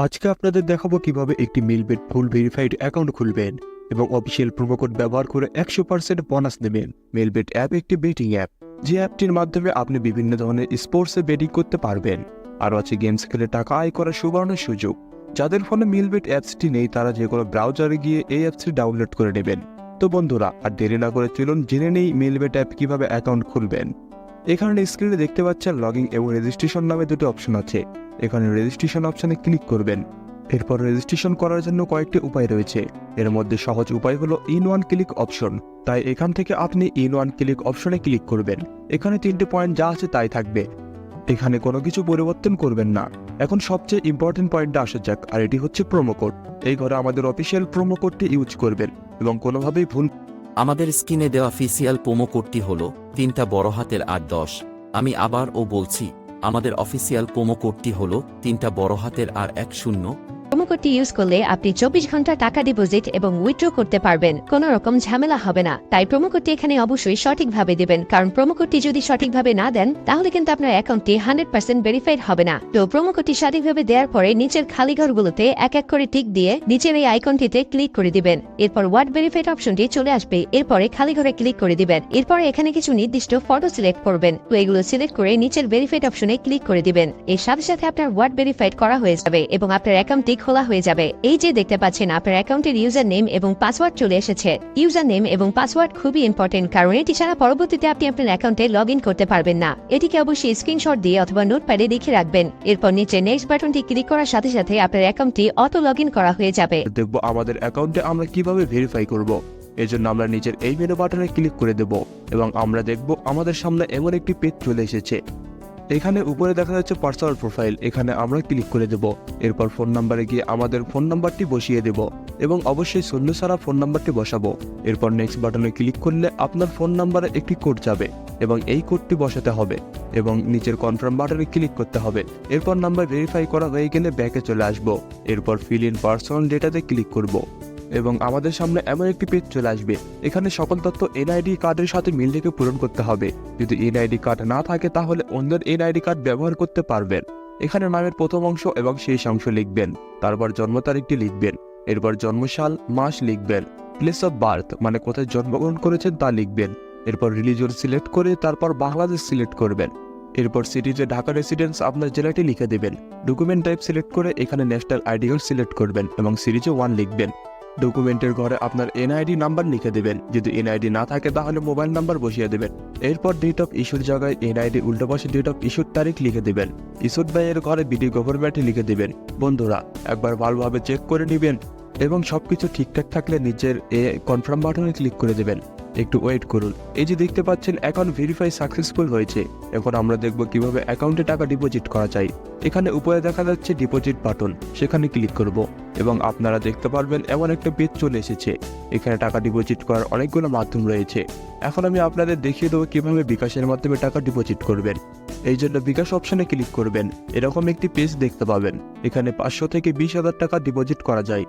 আজকে আপনাদের দেখাবো কিভাবে একটি মিলবেট ফুল ভেরিফাইড অ্যাকাউন্ট খুলবেন এবং অফিসিয়াল প্রোমো কোড ব্যবহার করে 100% বোনাস নেবেন। মিলবেট অ্যাপ একটি বেটিং অ্যাপ, যে অ্যাপটির মাধ্যমে আপনি বিভিন্ন ধরনের স্পোর্টসে বেটিং করতে পারবেন। আর আছে গেমস খেলে টাকা আয় করার সুবর্ণ সুযোগ। যাদের ফোনে মিলবেট অ্যাপসটি নেই তারা যে কোনো ব্রাউজারে গিয়ে এই অ্যাপসটি ডাউনলোড করে নেবেন। তো বন্ধুরা, আর দেরি না করে চলুন জেনে নেই মিলবেট অ্যাপ কিভাবে অ্যাকাউন্ট খুলবেন। এখানে স্ক্রিনে দেখতে পাচ্ছেন লগইন এবং রেজিস্ট্রেশন নামে দুটো অপশন আছে। এখানে রেজিস্ট্রেশন অপশনে ক্লিক করবেন। এরপর রেজিস্ট্রেশন করার জন্য কয়েকটি উপায় রয়েছে। এর মধ্যে সহজ উপায় হলো ইন ওয়ান ক্লিক অপশন। তাই এখান থেকে আপনি ইন ওয়ান ক্লিক অপশনে ক্লিক করবেন। এখানে 3টে পয়েন্ট যা আছে তাই থাকবে, এখানে কোনো কিছু পরিবর্তন করবেন না। এখন সবচেয়ে ইম্পর্টেন্ট পয়েন্টটা আসা যাক, আর এটি হচ্ছে প্রোমো কোড। এই ঘরে আমাদের অফিসিয়াল প্রোমো কোডটি ইউজ করবেন এবং কোনোভাবেই ভুল। আমাদের স্ক্রিনে দেওয়া অফিসিয়াল প্রোমো কোডটি হল 3টা বড় হাতের 8-10। আমি আবারও বলছি, আমাদের অফিসিয়াল প্রোমো কোডটি হল 3টা বড় হাতের 10। প্রোমো কোডটি ইউজ করলে আপনি 24 ঘন্টা টাকা ডিপোজিট এবং উইথড্র করতে পারবেন, কোনো রকম ঝামেলা হবে না। তাই প্রোমো কোডটি এখানে অবশ্যই সঠিকভাবে দেবেন, কারণ প্রোমো কোডটি যদি সঠিকভাবে না দেন তাহলে কিন্তু আপনার অ্যাকাউন্টটি 100% ভেরিফাইড হবে না। তো প্রোমো কোডটি সঠিকভাবে দেওয়ার পরে নিচের খালি ঘরগুলোতে এক এক করে টিক দিয়ে নিচের এই আইকনটিতে ক্লিক করে দিবেন। এরপর ওয়ার্ড ভেরিফাইড অপশনটি চলে আসবে, এরপরে খালি ঘরে ক্লিক করে দিবেন। এরপরে এখানে কিছু নির্দিষ্ট ফটো সিলেক্ট করবেন। তো এগুলো সিলেক্ট করে নিচের ভেরিফাইড অপশনে ক্লিক করে দিবেন। এর সাথে সাথে আপনার ওয়ার্ড ভেরিফাইড করা হয়ে যাবে এবং আপনার অ্যাকাউন্টটি খোলা হয়ে যাবে। এই যে দেখতে পাচ্ছেন আপনার অ্যাকাউন্টের ইউজার নেম এবং পাসওয়ার্ড চলে এসেছে। ইউজার নেম এবং পাসওয়ার্ড খুবই ইম্পর্টেন্ট, কারণ এটি ছাড়া পরবর্তীতে আপনি আপনার অ্যাকাউন্টে লগ ইন করতে পারবেন না। এটিকে অবশ্যই স্ক্রিনশট দিয়ে অথবা নোটপ্যাডে লিখে রাখবেন। এরপর নিচে নেক্সট বাটনটি ক্লিক করার সাথে সাথে আপনার অ্যাকাউন্টটি অটো লগ ইন করা হয়ে যাবে। দেখবো আমাদের অ্যাকাউন্টে আমরা কিভাবে ভেরিফাই করব। এজন্য আমরা নিচের এই মেনু বাটনে ক্লিক করে দেব এবং আমরা দেখব আমাদের সামনে এমন একটি পেজ চলে এসেছে। এখানে উপরে দেখা যাচ্ছে পার্সোনাল প্রোফাইল, এখানে আমরা ক্লিক করে দেব। এরপর ফোন নাম্বারে গিয়ে আমাদের ফোন নাম্বারটি বসিয়ে দেব এবং অবশ্যই শূন্য ছাড়া ফোন নাম্বারটি বসাবো। এরপর নেক্সট বাটনে ক্লিক করলে আপনার ফোন নাম্বারে একটি কোড যাবে এবং এই কোডটি বসাতে হবে এবং নিচের কনফার্ম বাটনে ক্লিক করতে হবে। এরপর নাম্বার ভেরিফাই করা হয়ে গেলে ব্যাকে চলে আসবো। এরপর ফিল ইন পার্সোনাল ডেটাতে ক্লিক করব এবং আমাদের সামনে এমন একটি পেজ চলে আসবে। এখানে সকল তথ্য এনআইডি কার্ডের সাথে মিল রেখে পূরণ করতে হবে। যদি এনআইডি কার্ড না থাকে তাহলে অন্যের এনআইডি কার্ড ব্যবহার করতে পারবেন। এখানে নামের প্রথম অংশ এবং শেষ অংশ লিখবেন, তারপর জন্ম তারিখটি লিখবেন, এরপর জন্মসাল মাস লিখবেন, প্লেস অফ বার্থ মানে কোথায় জন্মগ্রহণ করেছেন তা লিখবেন, এরপর রিলিজিয়ন সিলেক্ট করে তারপর বাংলাদেশ সিলেক্ট করবেন, এরপর সিটিতে ঢাকা রেসিডেন্স আপনার জেলাটি লিখে দেবেন। ডকুমেন্ট টাইপ সিলেক্ট করে এখানে ন্যাশনাল আইডি কার্ড সিলেক্ট করবেন এবং সিরিজে 1 লিখবেন। ডকুমেন্টের ঘরে আপনার এনআইডি নাম্বার লিখে দেবেন, যদি এনআইডি না থাকে তাহলে মোবাইল নাম্বার বসিয়ে দেবেন। এরপর ডেট অফ ইস্যুর জায়গায় এনআইডি উল্টো পাশে ডেট অফ ইস্যুর তারিখ লিখে দেবেন। ইস্যুড বাই এর ঘরে বিডি গভর্নমেন্টে লিখে দেবেন। বন্ধুরা, একবার ভালোভাবে চেক করে নেবেন এবং সবকিছু ঠিকঠাক থাকলে নিচের কনফার্ম বাটনে ক্লিক করে দেবেন। একটু ওয়েট করুন। এই যে দেখতে পাচ্ছেন অ্যাকাউন্ট ভেরিফাই সাকসেসফুল হয়েছে। এখন আমরা দেখব কিভাবে অ্যাকাউন্টে টাকা ডিপোজিট করা যায়। এখানে উপরে দেখা যাচ্ছে ডিপোজিট বাটন, সেখানে ক্লিক করব এবং আপনারা দেখতে পারবেন এমন একটা পেজ চলে এসেছে। এখানে টাকা ডিপোজিট করার অনেকগুলো মাধ্যম রয়েছে। এখন আমি আপনাদের দেখিয়ে দেবো কিভাবে বিকাশের মাধ্যমে টাকা ডিপোজিট করবেন। এই জন্য বিকাশ অপশনে ক্লিক করবেন। এরকম একটি পেজ দেখতে পাবেন। এখানে 500 থেকে 20,000 টাকা ডিপোজিট করা যায়।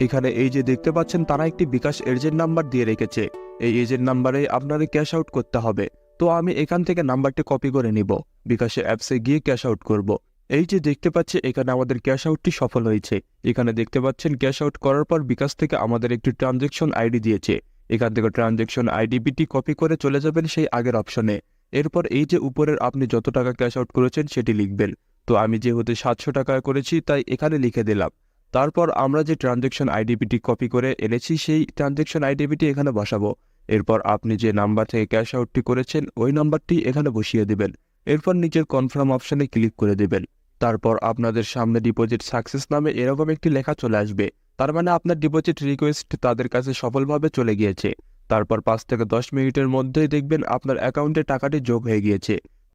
এখানে এই যে দেখতে পাচ্ছেন তারা একটি বিকাশ এজেন্ট নাম্বার দিয়ে রেখেছে। এই এজেন্ট নাম্বারে আপনাদের ক্যাশ আউট করতে হবে। তো আমি এখান থেকে নাম্বারটি কপি করে নিব, বিকাশে অ্যাপসে গিয়ে ক্যাশ আউট করব। এই যে দেখতে পাচ্ছি এখানে আমাদের ক্যাশ আউটটি সফল হয়েছে। এখানে দেখতে পাচ্ছেন ক্যাশ আউট করার পর বিকাশ থেকে আমাদের একটি ট্রানজ্যাকশন আইডি দিয়েছে। এখান থেকে ট্রানজ্যাকশন আইডিবিটি কপি করে চলে যাবেন সেই আগের অপশনে। এরপর এই যে উপরের আপনি যত টাকা ক্যাশ আউট করেছেন সেটি লিখবেন। তো আমি যেহেতু 700 টাকা করেছি তাই এখানে লিখে দিলাম। তারপর আমরা যে ট্রানজ্যাকশন আইডিবিটি কপি করে এনেছি সেই ট্রানজ্যাকশন আইডিবিটি এখানে বসাবো। এরপর আপনি যে নাম্বার থেকে ক্যাশ আউটটি করেছেন ওই নাম্বারটি এখানে বসিয়ে দেবেন। এরপর নিচের কনফার্ম অপশনে ক্লিক করে দেবেন। তারপর আপনাদের সামনে ডিপোজিট সাকসেস নামে এরকম একটি লেখা চলে আসবে। তার মানে আপনার ডিপোজিট রিকোয়েস্ট তাদের কাছে সফলভাবে চলে গিয়েছে। তারপর 5 থেকে 10 মিনিটের মধ্যেই দেখবেন আপনার অ্যাকাউন্টে টাকাটি যোগ হয়ে গিয়েছে।